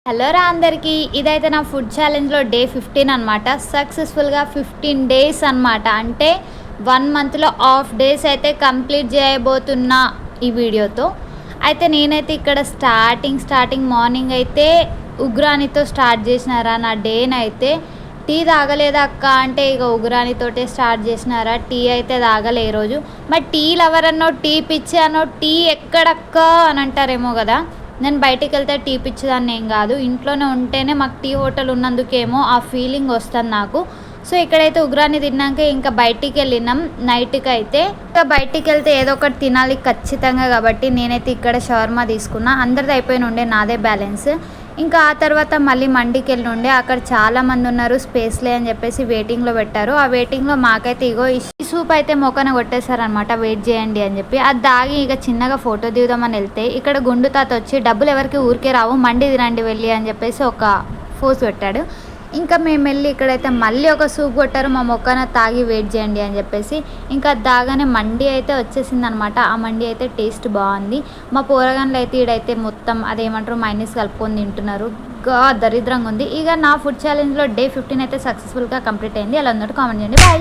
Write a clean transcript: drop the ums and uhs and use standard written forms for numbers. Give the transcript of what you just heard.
Hello రా అందరికీ, ఇదైతే నా ఫుడ్ ఛాలెంజ్లో డే 15 అనమాట. సక్సెస్ఫుల్గా 15 డేస్ అనమాట. అంటే 1 మంత్లో హాఫ్ డేస్ అయితే కంప్లీట్ చేయబోతున్నా ఈ వీడియోతో. అయితే నేనైతే ఇక్కడ స్టార్టింగ్ మార్నింగ్ అయితే ఉగ్రానితో స్టార్ట్ చేసినారా నా డేనైతే. టీ తాగలేదా అక్క అంటే ఇక ఉగ్రానితోటే స్టార్ట్ చేసినారా. టీ అయితే తాగలే ఈరోజు. మరి టీ లవర్ అన్నో టీ పిచ్చి అన్నో టీ ఎక్కడక్క అని అంటారేమో కదా. నేను బయటికి వెళ్తే టీ పిచ్చిదాన్ని ఏం కాదు, ఇంట్లోనే ఉంటేనే మాకు టీ హోటల్ ఉన్నందుకేమో ఆ ఫీలింగ్ వస్తుంది నాకు. సో ఇక్కడైతే ఉగ్రాన్ని తిన్నాక ఇంకా బయటికి వెళ్ళినాం నైట్కి అయితే. ఇంకా బయటికి వెళ్తే ఏదో ఒకటి తినాలి ఖచ్చితంగా, కాబట్టి నేనైతే ఇక్కడ షవర్మా తీసుకున్నా. అందరిది అయిపోయిన ఉండే, నాదే బ్యాలెన్స్. ఇంకా ఆ తర్వాత మళ్ళీ మండికి వెళ్ళి ఉండే, అక్కడ చాలామంది ఉన్నారు, స్పేస్లే అని చెప్పేసి వెయిటింగ్లో పెట్టారు. ఆ వెయిటింగ్లో మాకైతే ఇగో ఈ సూప్ అయితే మొక్కన కొట్టేశారనమాట, వెయిట్ చేయండి అని చెప్పి. అది దాగి ఇక చిన్నగా ఫోటో దిగుదామని వెళ్తే ఇక్కడ గుండు తాత వచ్చి డబ్బులు ఎవరికి ఊరికే రావు, మండి తినండి వెళ్ళి అని చెప్పేసి ఒక ఫోర్స్ పెట్టాడు. ఇంకా మేము వెళ్ళి ఇక్కడైతే మళ్ళీ ఒక సూప్ కొట్టారు, మా మొక్కన తాగి వెయిట్ చేయండి అని చెప్పేసి. ఇంకా దాగానే మండి అయితే వచ్చేసింది అనమాట. ఆ మండి అయితే టేస్ట్ బాగుంది. మా పోరగాన్లు అయితే ఈడైతే మొత్తం అదేమంటారు మైనస్ కలుపుకొని తింటున్నారు. దరిద్రంగా ఉంది. ఇక నా ఫుడ్ ఛాలెంజ్లో డే 15 అయితే సక్సెస్ఫుల్గా కంప్లీట్ అయింది. అలా ఉన్నట్టు కామెంట్ చేయండి. బాయ్.